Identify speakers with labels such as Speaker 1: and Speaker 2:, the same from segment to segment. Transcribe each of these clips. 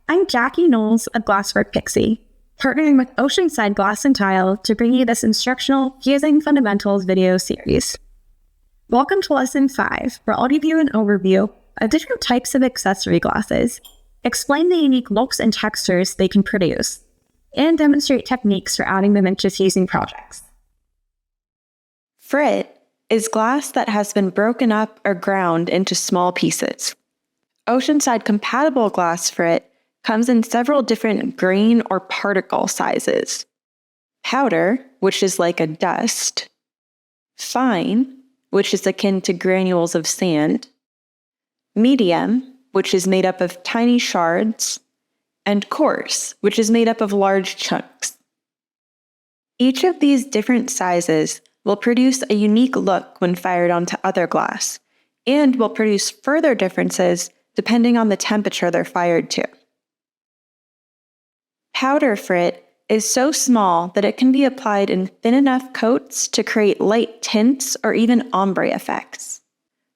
Speaker 1: I'm Jackie Knowles of Glasswork Pixie, partnering with Oceanside Glass and Tile to bring you this instructional Fusing Fundamentals video series. Welcome to Lesson 5, where I'll give you an overview of different types of accessory glasses, explain the unique looks and textures they can produce, and demonstrate techniques for adding them into fusing projects.
Speaker 2: Frit is glass that has been broken up or ground into small pieces. Oceanside compatible glass frit comes in several different grain or particle sizes. Powder, which is like a dust. Fine, which is akin to granules of sand. Medium, which is made up of tiny shards. And coarse, which is made up of large chunks. Each of these different sizes will produce a unique look when fired onto other glass, and will produce further differences depending on the temperature they're fired to. Powder frit is so small that it can be applied in thin enough coats to create light tints or even ombre effects.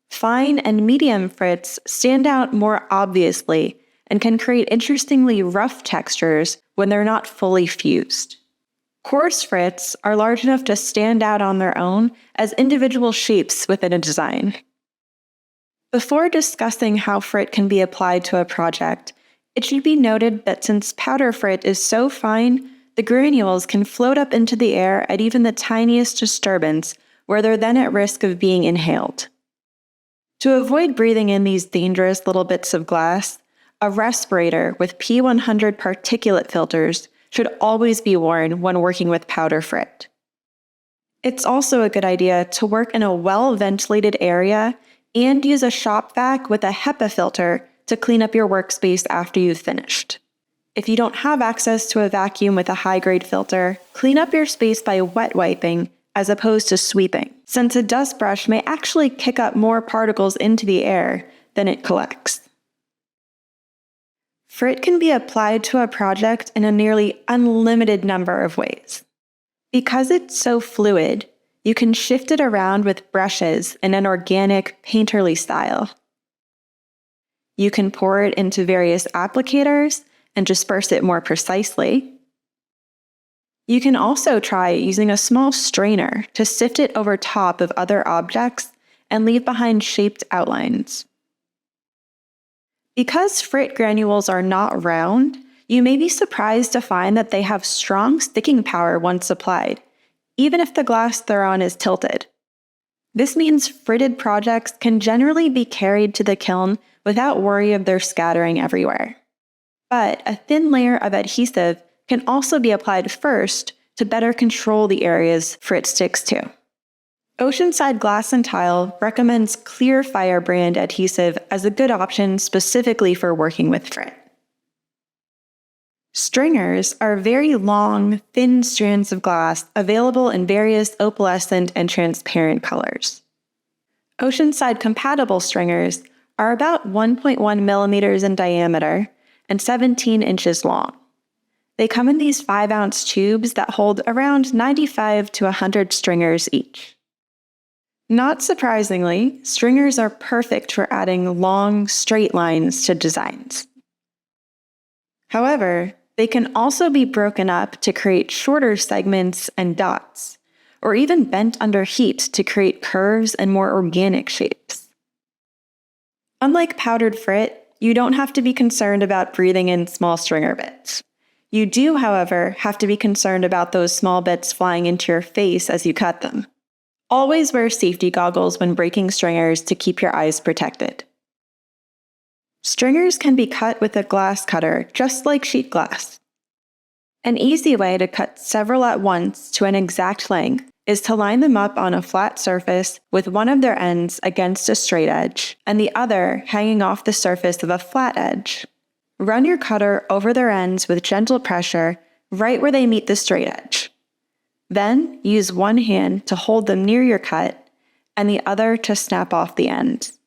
Speaker 2: Fine and medium frits stand out more obviously and can create interestingly rough textures when they're not fully fused. Coarse frits are large enough to stand out on their own as individual shapes within a design. Before discussing how frit can be applied to a project, it should be noted that since powder frit is so fine, the granules can float up into the air at even the tiniest disturbance, where they're then at risk of being inhaled. To avoid breathing in these dangerous little bits of glass, a respirator with P100 particulate filters should always be worn when working with powder frit. It's also a good idea to work in a well-ventilated area and use a shop vac with a HEPA filter to clean up your workspace after you've finished. If you don't have access to a vacuum with a high-grade filter, clean up your space by wet wiping as opposed to sweeping, since a dust brush may actually kick up more particles into the air than it collects. Frit can be applied to a project in a nearly unlimited number of ways. Because it's so fluid, you can shift it around with brushes in an organic, painterly style. You can pour it into various applicators and disperse it more precisely. You can also try using a small strainer to sift it over top of other objects and leave behind shaped outlines. Because frit granules are not round, you may be surprised to find that they have strong sticking power once applied, even if the glass they're on is tilted. This means fritted projects can generally be carried to the kiln without worry of their scattering everywhere. But a thin layer of adhesive can also be applied first to better control the areas frit sticks to. Oceanside Glass and Tile recommends Clear Fire brand adhesive as a good option specifically for working with frit. Stringers are very long, thin strands of glass available in various opalescent and transparent colors. Oceanside compatible stringers are about 1.1 millimeters in diameter and 17 inches long. They come in these 5-ounce tubes that hold around 95 to 100 stringers each. Not surprisingly, stringers are perfect for adding long, straight lines to designs. However, they can also be broken up to create shorter segments and dots, or even bent under heat to create curves and more organic shapes. Unlike powdered frit, you don't have to be concerned about breathing in small stringer bits. You do, however, have to be concerned about those small bits flying into your face as you cut them. Always wear safety goggles when breaking stringers to keep your eyes protected. Stringers can be cut with a glass cutter, just like sheet glass. An easy way to cut several at once to an exact length is to line them up on a flat surface with one of their ends against a straight edge and the other hanging off the surface of a flat edge. Run your cutter over their ends with gentle pressure right where they meet the straight edge. Then use one hand to hold them near your cut and the other to snap off the ends.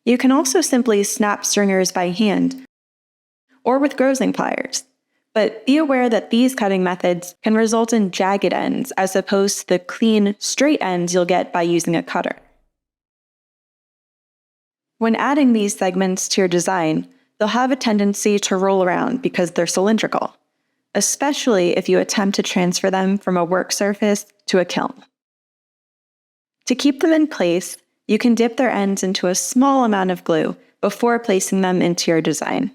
Speaker 2: You can also simply snap stringers by hand or with grazing pliers, but be aware that these cutting methods can result in jagged ends as opposed to the clean, straight ends you'll get by using a cutter. When adding these segments to your design, they'll have a tendency to roll around because they're cylindrical, especially if you attempt to transfer them from a work surface to a kiln. To keep them in place, you can dip their ends into a small amount of glue before placing them into your design.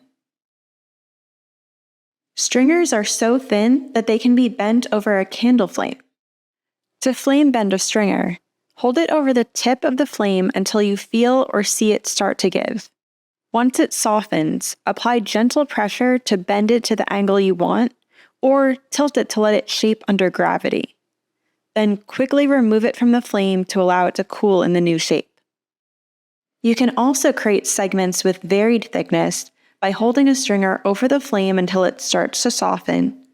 Speaker 2: Stringers are so thin that they can be bent over a candle flame. To flame bend a stringer, hold it over the tip of the flame until you feel or see it start to give. Once it softens, apply gentle pressure to bend it to the angle you want, or tilt it to let it shape under gravity. Then quickly remove it from the flame to allow it to cool in the new shape. You can also create segments with varied thickness by holding a stringer over the flame until it starts to soften,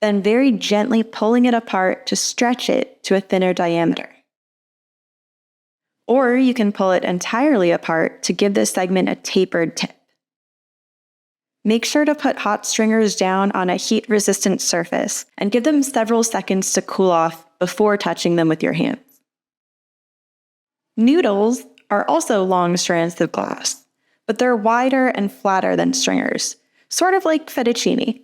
Speaker 2: then very gently pulling it apart to stretch it to a thinner diameter. Or you can pull it entirely apart to give the segment a tapered tip. Make sure to put hot stringers down on a heat-resistant surface and give them several seconds to cool off before touching them with your hands. Noodles are also long strands of glass, but they're wider and flatter than stringers, sort of like fettuccine.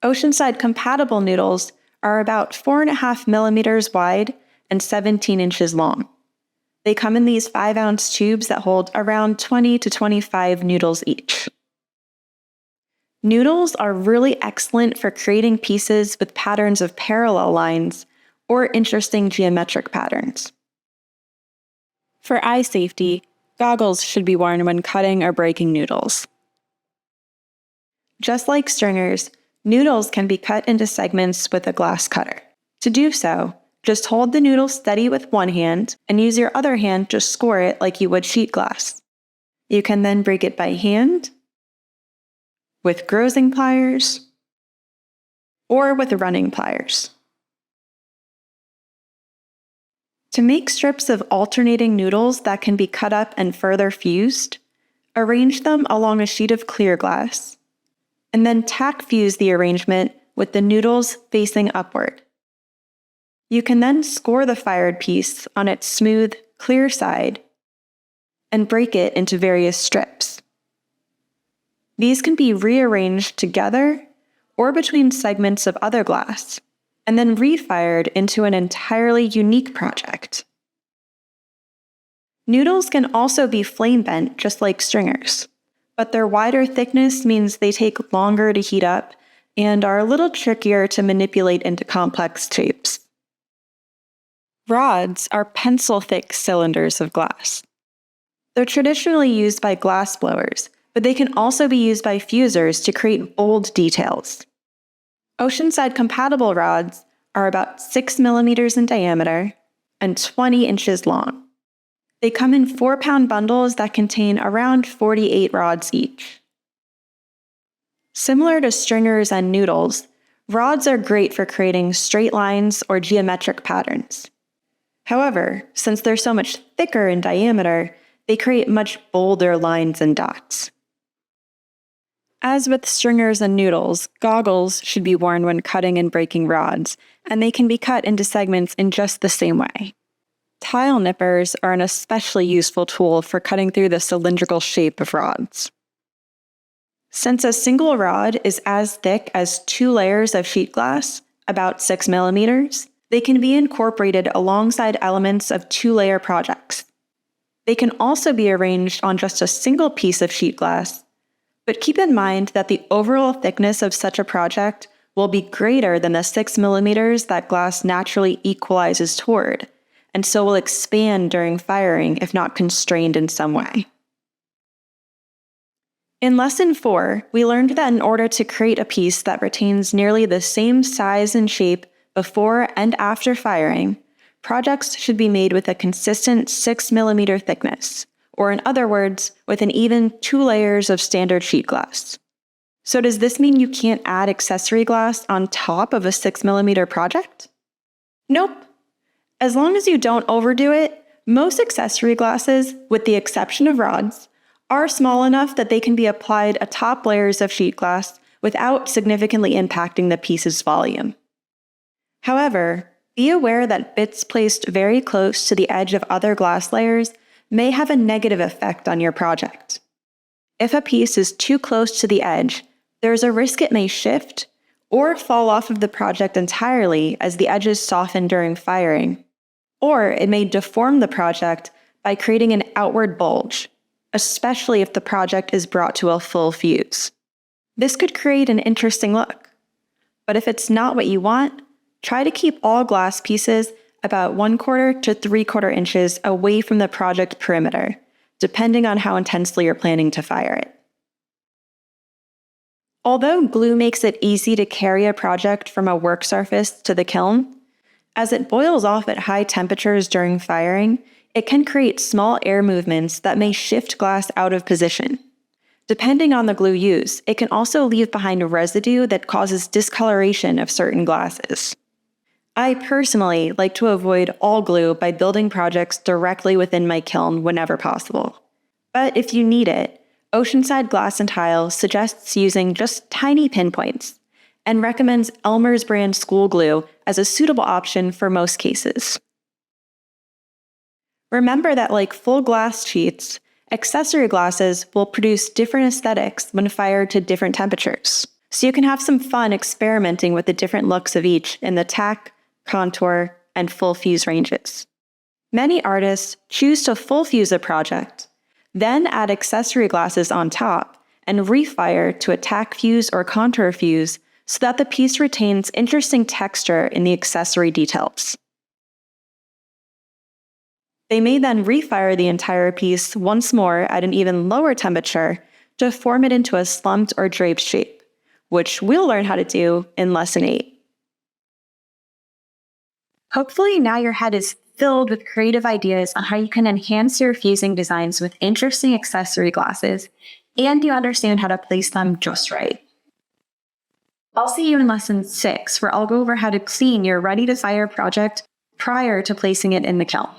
Speaker 2: Oceanside compatible noodles are about 4.5 millimeters wide and 17 inches long. They come in these 5-ounce tubes that hold around 20 to 25 noodles each. Noodles are really excellent for creating pieces with patterns of parallel lines or interesting geometric patterns. For eye safety, goggles should be worn when cutting or breaking noodles. Just like stringers, noodles can be cut into segments with a glass cutter. To do so, just hold the noodle steady with one hand and use your other hand to score it like you would sheet glass. You can then break it by hand, with grazing pliers, or with running pliers. To make strips of alternating noodles that can be cut up and further fused, arrange them along a sheet of clear glass, and then tack fuse the arrangement with the noodles facing upward. You can then score the fired piece on its smooth, clear side and break it into various strips. These can be rearranged together or between segments of other glass, and then refired into an entirely unique project. Noodles can also be flame bent just like stringers, but their wider thickness means they take longer to heat up and are a little trickier to manipulate into complex shapes. Rods are pencil-thick cylinders of glass. They're traditionally used by glass blowers, but they can also be used by fusers to create bold details. Oceanside compatible rods are about 6 millimeters in diameter and 20 inches long. They come in 4-pound bundles that contain around 48 rods each. Similar to stringers and noodles, rods are great for creating straight lines or geometric patterns. However, since they're so much thicker in diameter, they create much bolder lines and dots. As with stringers and noodles, goggles should be worn when cutting and breaking rods, and they can be cut into segments in just the same way. Tile nippers are an especially useful tool for cutting through the cylindrical shape of rods. Since a single rod is as thick as 2 layers of sheet glass, about 6 millimeters, they can be incorporated alongside elements of 2-layer projects. They can also be arranged on just a single piece of sheet glass, but keep in mind that the overall thickness of such a project will be greater than the 6 millimeters that glass naturally equalizes toward, and so will expand during firing if not constrained in some way. In Lesson 4, we learned that in order to create a piece that retains nearly the same size and shape before and after firing, projects should be made with a consistent 6 millimeter thickness, or in other words, with an even 2 layers of standard sheet glass. So does this mean you can't add accessory glass on top of a 6 millimeter project? Nope. As long as you don't overdo it, most accessory glasses, with the exception of rods, are small enough that they can be applied atop layers of sheet glass without significantly impacting the piece's volume. However, be aware that bits placed very close to the edge of other glass layers may have a negative effect on your project. If a piece is too close to the edge, there's a risk it may shift or fall off of the project entirely as the edges soften during firing, or it may deform the project by creating an outward bulge, especially if the project is brought to a full fuse. This could create an interesting look, but if it's not what you want, try to keep all glass pieces about 1/4 to 3/4 inches away from the project perimeter, depending on how intensely you're planning to fire it. Although glue makes it easy to carry a project from a work surface to the kiln, as it boils off at high temperatures during firing, it can create small air movements that may shift glass out of position. Depending on the glue used, it can also leave behind a residue that causes discoloration of certain glasses. I personally like to avoid all glue by building projects directly within my kiln whenever possible. But if you need it, Oceanside Glass and Tile suggests using just tiny pinpoints and recommends Elmer's brand school glue as a suitable option for most cases. Remember that like full glass sheets, accessory glasses will produce different aesthetics when fired to different temperatures, so you can have some fun experimenting with the different looks of each in the tack, contour, and full fuse ranges. Many artists choose to full fuse a project, then add accessory glasses on top, and refire to a tack fuse or contour fuse so that the piece retains interesting texture in the accessory details. They may then refire the entire piece once more at an even lower temperature to form it into a slumped or draped shape, which we'll learn how to do in Lesson 8. Hopefully now your head is filled with creative ideas on how you can enhance your fusing designs with interesting accessory glasses, and you understand how to place them just right. I'll see you in Lesson 6, where I'll go over how to clean your ready-to-fire project prior to placing it in the kiln.